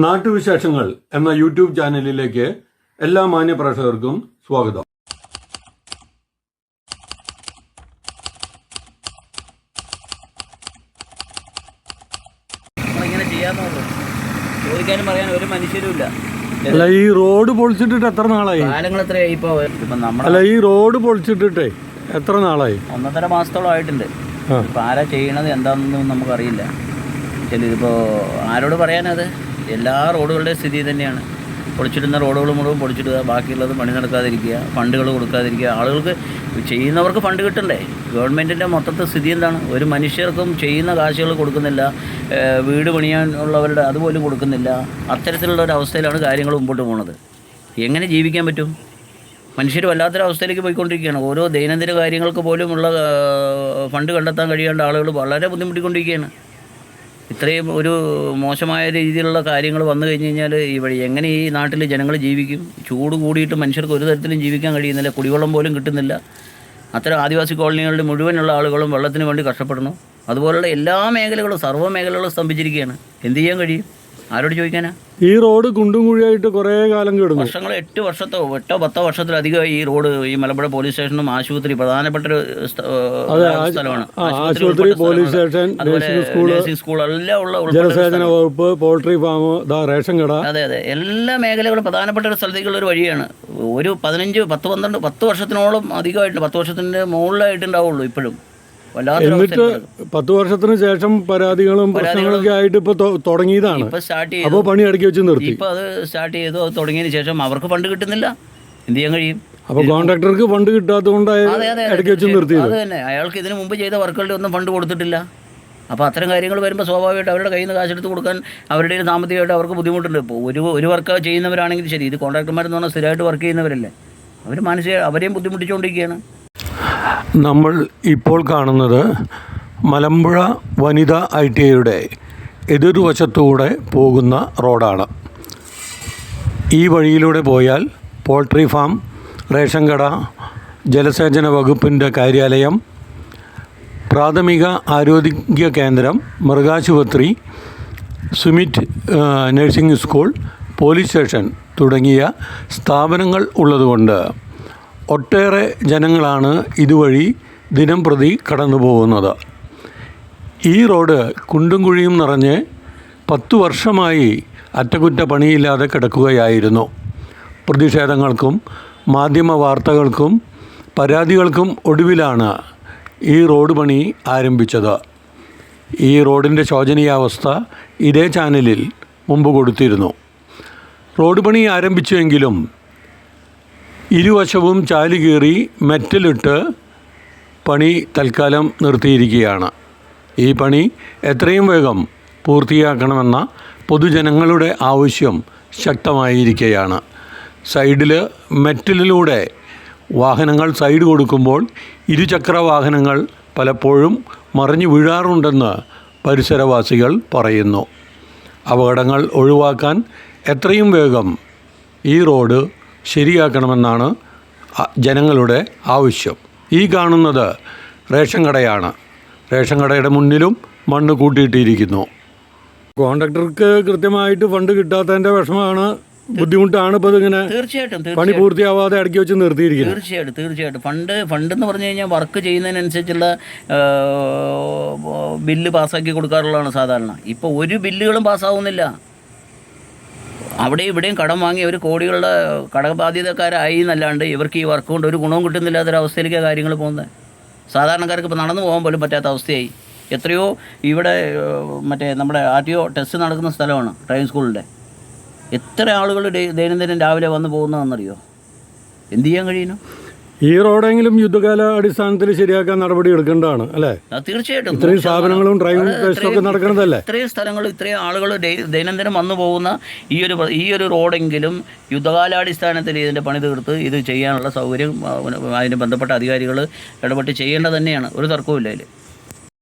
നാട്ടുവിശേഷങ്ങൾ എന്ന യൂട്യൂബ് ചാനലിലേക്ക് എല്ലാ മാന്യ പ്രേക്ഷകർക്കും സ്വാഗതം. നമ്മളിങ്ങനെ ചെയ്യാന്നുള്ളൂ, ചോദിക്കാനും പറയാനും ഒരു മനുഷ്യരുമില്ല. അല്ല, ഈ റോഡ് പൊളിച്ചിട്ടിട്ട് എത്ര നാളായി? കാലങ്ങൾ എത്രയായി ഇപ്പോൾ? അല്ല, ഈ റോഡ് പൊളിച്ചിട്ടിട്ടേ എത്ര നാളായി? 1.5 മാസത്തോളം ആയിട്ടുണ്ട്. ഇപ്പം ആരാ ചെയ്യണത് എന്താണെന്നൊന്നും നമുക്കറിയില്ല. ഇതിപ്പോൾ ആരോട് പറയാനത്? എല്ലാ റോഡുകളുടെയും സ്ഥിതി തന്നെയാണ്. പൊളിച്ചിടുന്ന റോഡുകൾ മുഴുവൻ പൊളിച്ചിടുക, ബാക്കിയുള്ളത് പണി നടക്കാതിരിക്കുക, ഫണ്ടുകൾ കൊടുക്കാതിരിക്കുക. ആളുകൾക്ക് ചെയ്യുന്നവർക്ക് ഫണ്ട് കിട്ടണ്ടേ? ഗവൺമെൻറ്റിൻ്റെ മൊത്തത്തെ സ്ഥിതി എന്താണ്? ഒരു മനുഷ്യർക്കും ചെയ്യുന്ന കാശുകൾ കൊടുക്കുന്നില്ല, വീട് പണിയാനുള്ളവരുടെ അതുപോലും കൊടുക്കുന്നില്ല. അത്തരത്തിലുള്ള ഒരു അവസ്ഥയിലാണ് കാര്യങ്ങൾ മുമ്പോട്ട് പോകുന്നത്. എങ്ങനെ ജീവിക്കാൻ പറ്റും? മനുഷ്യർ വല്ലാത്തൊരവസ്ഥയിലേക്ക് പോയിക്കൊണ്ടിരിക്കുകയാണ്. ഓരോ ദൈനംദിന കാര്യങ്ങൾക്ക് പോലുമുള്ള ഫണ്ട് കണ്ടെത്താൻ കഴിയാണ്ട് ആളുകൾ വളരെ ബുദ്ധിമുട്ടിക്കൊണ്ടിരിക്കുകയാണ്. ഇത്രയും ഒരു മോശമായ രീതിയിലുള്ള കാര്യങ്ങൾ വന്നു കഴിഞ്ഞ് കഴിഞ്ഞാൽ ഇവിടെ എങ്ങനെ ഈ നാട്ടിൽ ജനങ്ങൾ ജീവിക്കും? ചൂട് കൂടിയിട്ട് മനുഷ്യർക്ക് ഒരു തരത്തിലും ജീവിക്കാൻ കഴിയുന്നില്ല. കുടിവെള്ളം പോലും കിട്ടുന്നില്ല. അത്തരം ആദിവാസി കോളനികളുടെ മുഴുവനുള്ള ആളുകളും വെള്ളത്തിന് വേണ്ടി കഷ്ടപ്പെടുന്നു. അതുപോലുള്ള എല്ലാ മേഖലകളും, സർവ്വ മേഖലകളും സ്തംഭിച്ചിരിക്കുകയാണ്. എന്ത് ചെയ്യാൻ കഴിയും? ആരോട് ചോദിക്കാനാ? ഈ റോഡ് കുണ്ടും കുഴിയായിട്ട് കുറേ കാലം കിടന്നു. വർഷങ്ങൾ 8 വർഷത്തോ 10 വർഷത്തിലധികം ഈ റോഡ്, ഈ മലമ്പുഴ പോലീസ് സ്റ്റേഷനും ആശുപത്രി പ്രധാനപ്പെട്ട ഒരു സ്ഥലമാണ്. ആശുപത്രി, പോലീസ് സ്റ്റേഷൻ, നഴ്സിംഗ് സ്കൂൾ എല്ലാം ഉള്ള ജലസേചന വകുപ്പ്, പോൾട്രി ഫാം, റേഷൻ കട, അതെ എല്ലാ മേഖലകളും പ്രധാനപ്പെട്ട ഒരു സ്ഥലത്തേക്കുള്ള ഒരു വഴിയാണ്. ഒരു 10 വർഷത്തിനോളം അധികമായിട്ട്, 10 വർഷത്തിൻ്റെ മുകളിലായിട്ടുണ്ടാവുള്ളൂ ഇപ്പോഴും. എന്നിട്ട് 10 വർഷത്തിന് ശേഷം പരാതികളും പ്രശ്നങ്ങളൊക്കെ ആയിട്ട് ഇപ്പൊ തുടങ്ങിയതാണ്. അപ്പോൾ പണി ഇടയ്ക്ക് വെച്ച് നിർത്തി. ഇപ്പൊ അത് സ്റ്റാർട്ട് ചെയ്തു. അത് തുടങ്ങിയതിന് ശേഷം അവർക്ക് ഫണ്ട് കിട്ടുന്നില്ല. എന്ത് ചെയ്യാൻ കഴിയും? അപ്പൊ കോൺട്രാക്ടർക്ക് ഫണ്ട് കിട്ടാത്തതുകൊണ്ടാണ് ഇടയ്ക്ക് വെച്ച് നിർത്തിയത്. അത് തന്നെ, അയാൾക്ക് ഇതിനു മുമ്പ് ചെയ്ത വർക്കുകളുടെ ഒന്നും ഫണ്ട് കൊടുത്തിട്ടില്ല. അപ്പോൾ അത്തരം കാര്യങ്ങൾ വരുമ്പോൾ സ്വാഭാവികമായിട്ട് അവരുടെ കയ്യിൽ നിന്ന് കാശെടുത്ത് കൊടുക്കാൻ അവരുടെ സാമ്പത്തികമായിട്ട് അവർക്ക് ബുദ്ധിമുട്ടുണ്ട്. ഇപ്പോൾ ഒരു വർക്ക് ചെയ്യുന്നവരാണെങ്കിൽ ശരി, ഇത് കോൺട്രാക്ടർമാരെന്ന് പറഞ്ഞാൽ സ്ഥിരമായിട്ട് വർക്ക് ചെയ്യുന്നവരല്ലേ, അവർ അവരെയും ബുദ്ധിമുട്ടിച്ചുകൊണ്ടിരിക്കുകയാണ്. നമ്മൾ ഇപ്പോൾ കാണുന്നത് മലമ്പുഴ വനിതാ ITIയുടെ എതിർവശത്തൂടെ പോകുന്ന റോഡാണ്. ഈ വഴിയിലൂടെ പോയാൽ പോൾട്രി ഫാം, റേഷൻ കട, ജലസേചന വകുപ്പിൻ്റെ കാര്യാലയം, പ്രാഥമിക ആരോഗ്യ കേന്ദ്രം, മൃഗാശുപത്രി, സുമിറ്റ് നഴ്സിംഗ് സ്കൂൾ, പോലീസ് സ്റ്റേഷൻ തുടങ്ങിയ സ്ഥാപനങ്ങൾ ഉള്ളതുകൊണ്ട് ഒട്ടേറെ ജനങ്ങളാണ് ഇതുവഴി ദിനം പ്രതി കടന്നു പോകുന്നത്. ഈ റോഡ് കുണ്ടും കുഴിയും നിറഞ്ഞ് 10 വർഷമായി അറ്റകുറ്റപ്പണിയില്ലാതെ കിടക്കുകയായിരുന്നു. പ്രതിഷേധങ്ങൾക്കും മാധ്യമ വാർത്തകൾക്കും പരാതികൾക്കും ഒടുവിലാണ് ഈ റോഡ് പണി ആരംഭിച്ചത്. ഈ റോഡിൻ്റെ ശോചനീയാവസ്ഥ ഇതേ ചാനലിൽ മുമ്പ് കൊടുത്തിരുന്നു. റോഡ് പണി ആരംഭിച്ചുവെങ്കിലും ഇരുവശവും ചാലുകീറി മെറ്റലിട്ട് പണി തൽക്കാലം നിർത്തിയിരിക്കുകയാണ്. ഈ പണി എത്രയും വേഗം പൂർത്തിയാക്കണമെന്ന പൊതുജനങ്ങളുടെ ആവശ്യം ശക്തമായിരിക്കുകയാണ്. സൈഡിൽ മെറ്റലിലൂടെ വാഹനങ്ങൾ സൈഡ് കൊടുക്കുമ്പോൾ ഇരുചക്ര വാഹനങ്ങൾ പലപ്പോഴും മറിഞ്ഞു വീഴാറുണ്ടെന്ന് പരിസരവാസികൾ പറയുന്നു. അപകടങ്ങൾ ഒഴിവാക്കാൻ എത്രയും വേഗം ഈ റോഡ് ശരിയാക്കണമെന്നാണ് ജനങ്ങളുടെ ആവശ്യം. ഈ കാണുന്നത് റേഷൻ കടയാണ്. റേഷൻ കടയുടെ മുന്നിലും മണ്ണ് കൂട്ടിയിട്ടിരിക്കുന്നു. കോൺട്രാക്ടർക്ക് കൃത്യമായിട്ട് ഫണ്ട് കിട്ടാത്തതിൻ്റെ വിഷമമാണ്, ബുദ്ധിമുട്ടാണ് ഇപ്പോൾ ഇതിങ്ങനെ പണി പൂർത്തിയാവാതെ ഇടയ്ക്ക് വെച്ച് നിർത്തിയിരിക്കുന്നത്. തീർച്ചയായിട്ടും ഫണ്ടെന്ന് പറഞ്ഞു കഴിഞ്ഞാൽ വർക്ക് ചെയ്യുന്നതിനനുസരിച്ചുള്ള ബില്ല് പാസ്സാക്കി കൊടുക്കാറുള്ളതാണ് സാധാരണ. ഇപ്പോൾ ഒരു ബില്ലുകളും പാസ്സാവുന്നില്ല. അവിടെ ഇവിടെയും കടം വാങ്ങി അവർ കോടികളുടെ കടബാധ്യതക്കാരായി എന്നല്ലാണ്ട് ഇവർക്ക് ഈ വർക്ക് കൊണ്ട് ഒരു ഗുണവും കിട്ടുന്നില്ലാത്തൊരവസ്ഥയിലേക്കാണ് കാര്യങ്ങൾ പോകുന്നത്. സാധാരണക്കാർക്ക് ഇപ്പോൾ നടന്നു പോകാൻ പോലും പറ്റാത്ത അവസ്ഥയായി. എത്രയോ ഇവിടെ മറ്റേ നമ്മുടെ RTO ടെസ്റ്റ് നടക്കുന്ന സ്ഥലമാണ് ഡ്രൈവിംഗ് സ്കൂളിൻ്റെ. എത്ര ആളുകൾ ദൈനംദിനം രാവിലെ വന്ന് പോകുന്നതെന്നറിയോ? എന്ത് ചെയ്യാൻ കഴിയുന്നു? ഈ റോഡെങ്കിലും യുദ്ധകാല അടിസ്ഥാനത്തിൽ ശരിയാക്കാൻ നടപടി എടുക്കേണ്ടതാണ് അല്ലേ? തീർച്ചയായിട്ടും. ഇത്രയും സ്ഥാപനങ്ങളും ഡ്രൈവിംഗ് ടെസ്റ്റൊക്കെ നടക്കുന്നതല്ലേ? ഇത്രയും സ്ഥലങ്ങൾ, ഇത്രയും ആളുകൾ ദൈനംദിനം വന്നു പോകുന്ന ഈ ഒരു റോഡെങ്കിലും യുദ്ധകാലാടിസ്ഥാനത്തിൽ ഇതിൻ്റെ പണി തീർത്ത് ഇത് ചെയ്യാനുള്ള സൗകര്യം അതിന് ബന്ധപ്പെട്ട അധികാരികൾ ഇടപെട്ട് ചെയ്യേണ്ടത് തന്നെയാണ്. ഒരു തർക്കവും ഇല്ല അതിൽ.